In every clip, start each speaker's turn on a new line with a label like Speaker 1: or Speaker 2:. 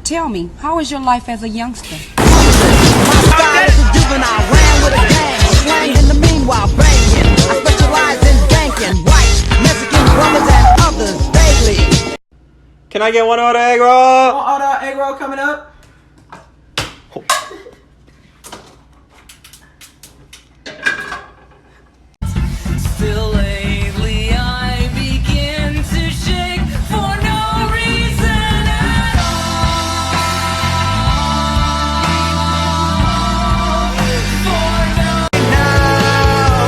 Speaker 1: Tell me, how is your life as a youngster?
Speaker 2: My style is a juvenile, ran with a gang, slang in the meanwhile, banging. I specialize in banking, white, Mexican brothers and others, daily.
Speaker 3: Can I get one order egg roll?
Speaker 4: One order egg roll coming up.
Speaker 5: Still lately I begin to shake for no reason at all. For no now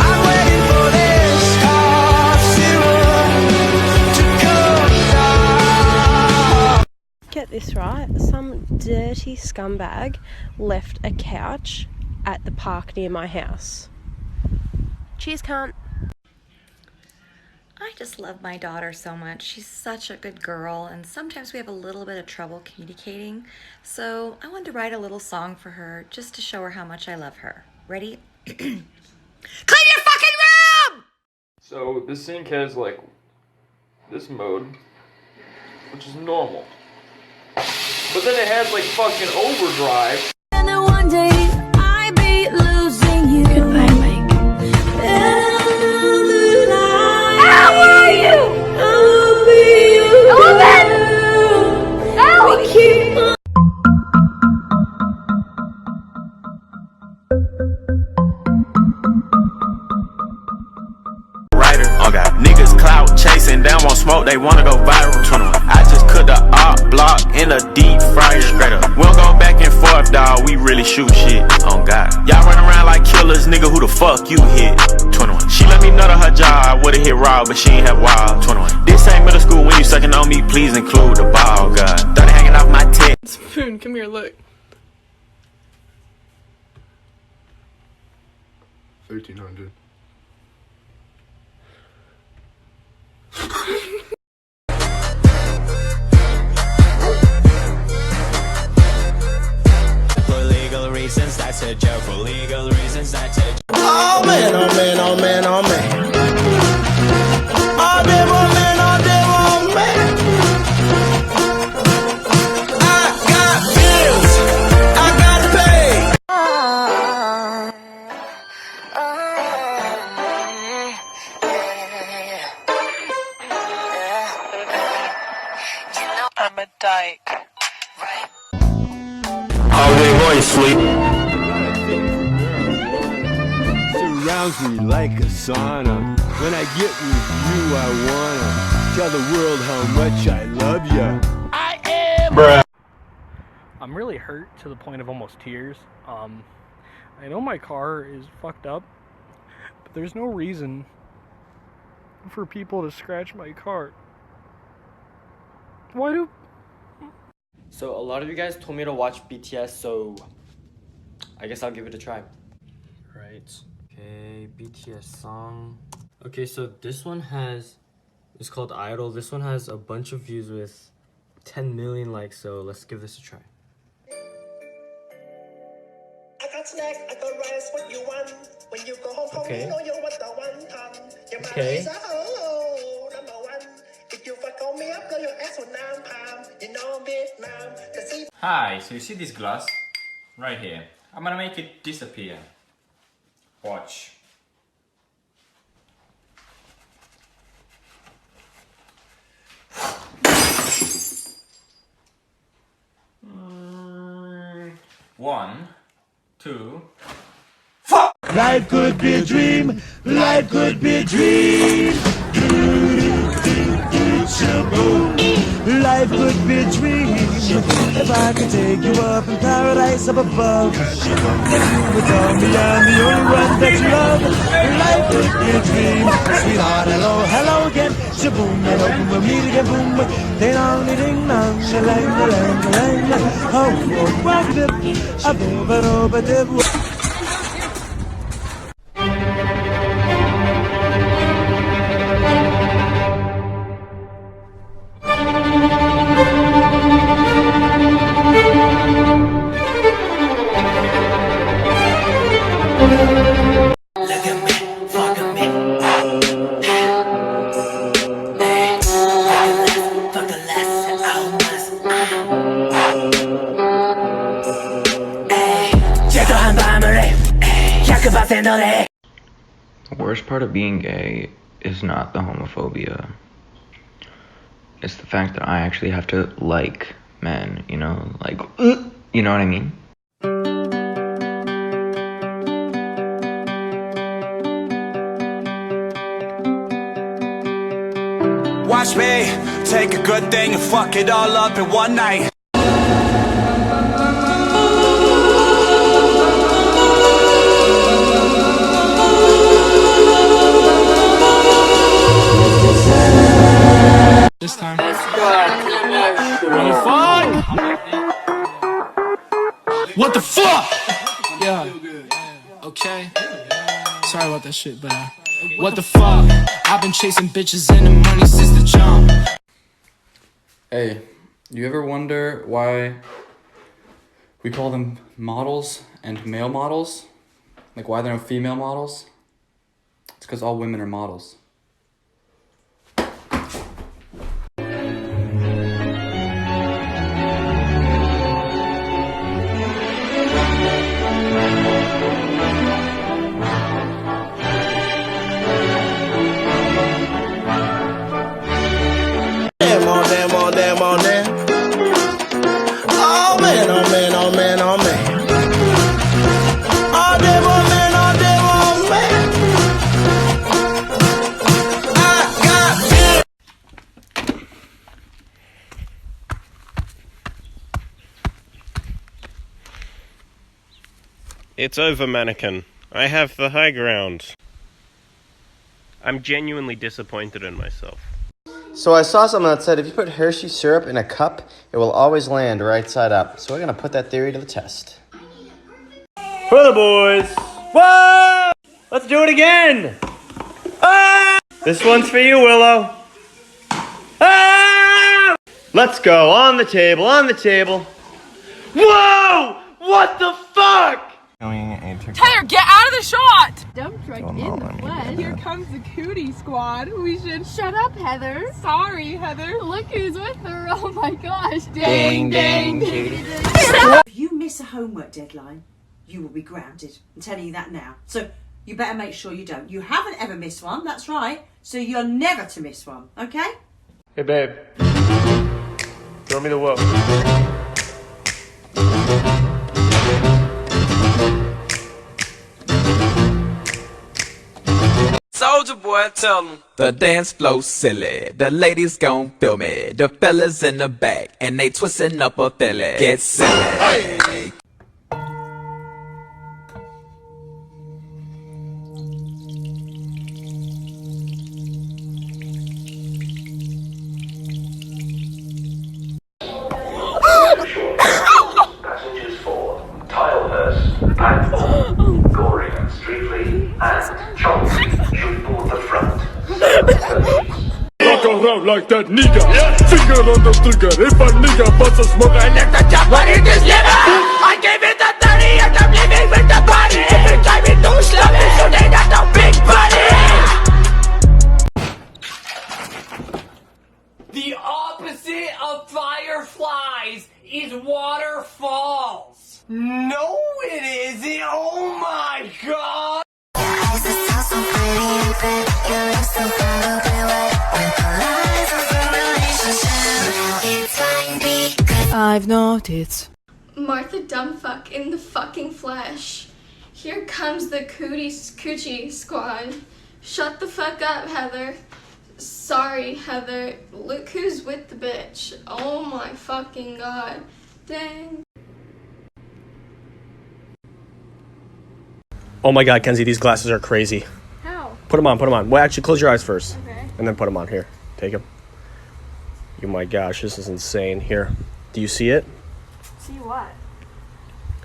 Speaker 5: I'm waiting for this cough syrup to come down.
Speaker 6: Get this right, some dirty scumbag left a couch at the park near my house. Cheers, cunt.
Speaker 7: I just love my daughter so much. She's such a good girl, and sometimes we have a little bit of trouble communicating. So I wanted to write a little song for her just to show her how much I love her. Ready? Clean your fucking room!
Speaker 3: So this sink has like this mode, which is normal. But then it has like fucking overdrive.
Speaker 5: And then one day I be losing you. Goodbye, Mike. How are you? I'll be
Speaker 8: Writer, oh God, niggas clout chasing, down won't smoke, they wanna go viral. 21. I just cooked the art block in a deep fryer, straight up. We don't go back and forth, dawg, we really shoot shit. Oh God, y'all run around like killers, nigga, who the fuck you hit? 21. She let me know to her job, I would've hit raw, but she ain't have wild. 21. This ain't middle school, when you sucking on me, please include the ball, God. Started hanging off my tip.
Speaker 6: Spoon, come here, look.
Speaker 9: 1300.
Speaker 5: For legal reasons, that's a joke. For legal reasons, that's a joke.
Speaker 2: Oh man, oh man, oh man, oh man. Oh damn, oh man, oh damn, oh man. I got bills, I gotta pay.
Speaker 5: I'm a dyke.
Speaker 8: All day boy sleep.
Speaker 9: Surrounds me like a sauna. When I get with you, I wanna tell the world how much I love ya.
Speaker 4: I'm really hurt to the point of almost tears. I know my car is fucked up, but there's no reason for people to scratch my car. Why do...
Speaker 3: So a lot of you guys told me to watch BTS, so I guess I'll give it a try. Right. Okay, BTS song. Okay, so this one it's called Idol. This one has a bunch of views with 10 million likes, so let's give this a try.
Speaker 2: I got snack, I got rice, what you want? When you go home from me, know you want the one time. Your
Speaker 3: Okay.
Speaker 2: is a oh, number one. If you fuck on me up, girl, your ass will nam palm. You know Vietnam, the sea.
Speaker 10: Hi, so you see this glass? Right here. I'm gonna make it disappear. Watch. One, two.
Speaker 2: Life could be a dream, life could be a dream. Life could be a dream. If I could take you up in paradise up above, and you would tell me I'm the only one that you love. Life could be a dream. Sweetheart, hello, hello again. Shaboom, and open, we'll meet again, boom. Ding dong, ding dong, shalang, shalang, shalang. Oh, rock dip, a boom, a dip.
Speaker 11: The worst part of being gay is not the homophobia. It's the fact that I actually have to like men, you know? Like, you know what I mean?
Speaker 2: Watch me take a good thing and fuck it all up in one night.
Speaker 12: This time. What the fuck? Yeah. Okay. Sorry about that shit, but what the fuck? I've been chasing bitches and the money since the jump.
Speaker 3: Hey, you ever wonder why we call them models and male models? Like why there are no female models? It's because all women are models.
Speaker 13: It's over, mannequin. I have the high ground. I'm genuinely disappointed in myself.
Speaker 3: So I saw something that said if you put Hershey syrup in a cup, it will always land right side up. So we're gonna put that theory to the test.
Speaker 13: For the boys! Whoa! Let's do it again! Ah! This one's for you, Willow. Ah! Let's go, on the table, on the table. Whoa! What the fuck?
Speaker 14: Tyler, get out of the shot! Dump truck in the flesh. Here comes the cootie squad. We should shut up, Heather. Sorry, Heather. Look who's with her. Oh my gosh. Ding, ding, ding.
Speaker 15: If you miss a homework deadline, you will be grounded. I'm telling you that now. So you better make sure you don't. You haven't ever missed one, that's right. So you're never to miss one, okay?
Speaker 13: Hey, babe. Throw me the whoop.
Speaker 16: Soldier boy, tell them the dance flow silly. The ladies gon' feel me. The fellas in the back and they twisting up a filly. Get silly. Hey.
Speaker 17: Passengers for Tilehurst, Padmore, Goring, Streatley, and Chelsea should board the front.
Speaker 9: Walk around like that nigga. Finger on the trigger. If a nigga busts a smoke, I let the chopper in his liver. I gave it the 30 and I'm living with the body. If you drive it too slow, so they got the big body.
Speaker 18: The opposite of fireflies is waterfalls. No, it isn't. Oh my god.
Speaker 14: I've noticed.
Speaker 19: Martha Dumbfuck in the fucking flesh. Here comes the coochie squad. Shut the fuck up, Heather. Sorry, Heather. Look who's with the bitch. Oh my fucking god. Dang.
Speaker 4: Oh my god, Kenzie, these glasses are crazy.
Speaker 19: How?
Speaker 4: Put them on, put them on. Well, actually, close your eyes first.
Speaker 19: Okay.
Speaker 4: And then put them on. Here, take them. Oh my gosh, this is insane. Here, do you see it?
Speaker 19: See what?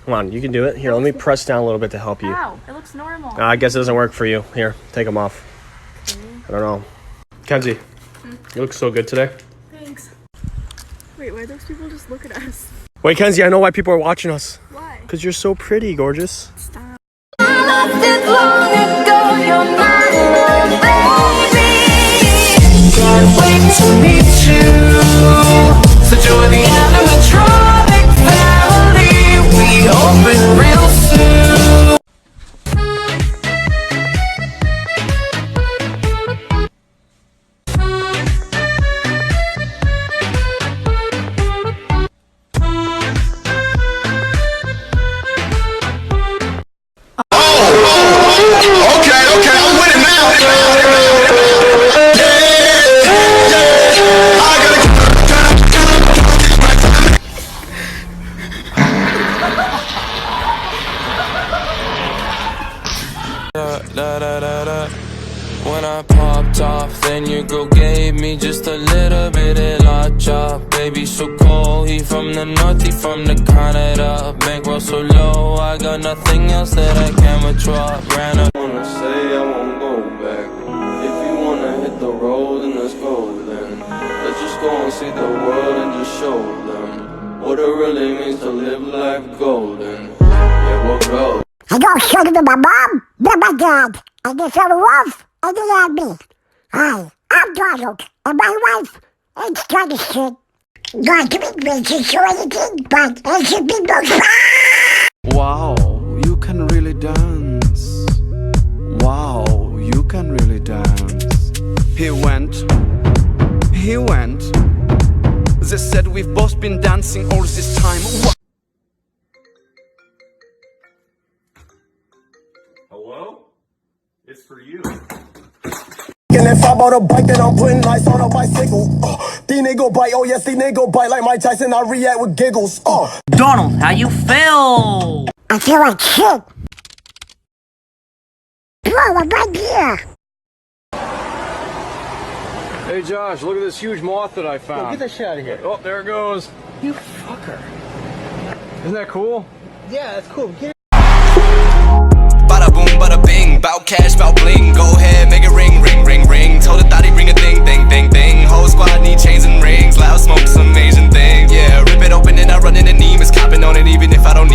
Speaker 4: Come on, you can do it. Here, let me press down a little bit to help you.
Speaker 19: How? It looks normal.
Speaker 4: I guess it doesn't work for you. Here, take them off. I don't know. Kenzie, you look so good today.
Speaker 19: Thanks. Wait, why those people just look at us?
Speaker 4: Wait, Kenzie, I know why people are watching us.
Speaker 19: Why?
Speaker 4: Because you're so pretty, gorgeous.
Speaker 19: Stop.
Speaker 16: Can't wait to meet you. So join the animatronic family. We open real soon.
Speaker 12: so gave me just a little bit of la chop. Baby so cold, he from the north, he from the Canada. Bankroll so low, I got nothing else that I can withdraw. Ran up.
Speaker 20: Wanna say I won't go back. If you wanna hit the road, then let's go then. Let's just go and see the world and just show them what it really means to live life golden. Yeah, we'll go.
Speaker 21: I go show to my mom, then my dad, and then some wolf, and then me. Hi, I'm Donald, and my wife, it's kind of shit. Not to be racist or anything, but it should be no fun.
Speaker 22: Wow, you can really dance. Wow, you can really dance. He went. They said we've both been dancing all this time.
Speaker 9: Hello? It's for you.
Speaker 23: And if I bought a bike, then I'm putting lights on a bicycle. These nigga bite, oh yes, these nigga bite like Mike Tyson. I react with giggles.
Speaker 24: Donald, how you feel?
Speaker 21: I feel like shit. Bro, I'm right here.
Speaker 25: Hey Josh, look at this huge moth that I found.
Speaker 23: Yo, get that shit out of here.
Speaker 25: Oh, there it goes.
Speaker 23: You fucker.
Speaker 25: Isn't that cool?
Speaker 23: Yeah, that's cool. Get
Speaker 16: Bada boom, bada bing, bout cash, bout bling, go ahead.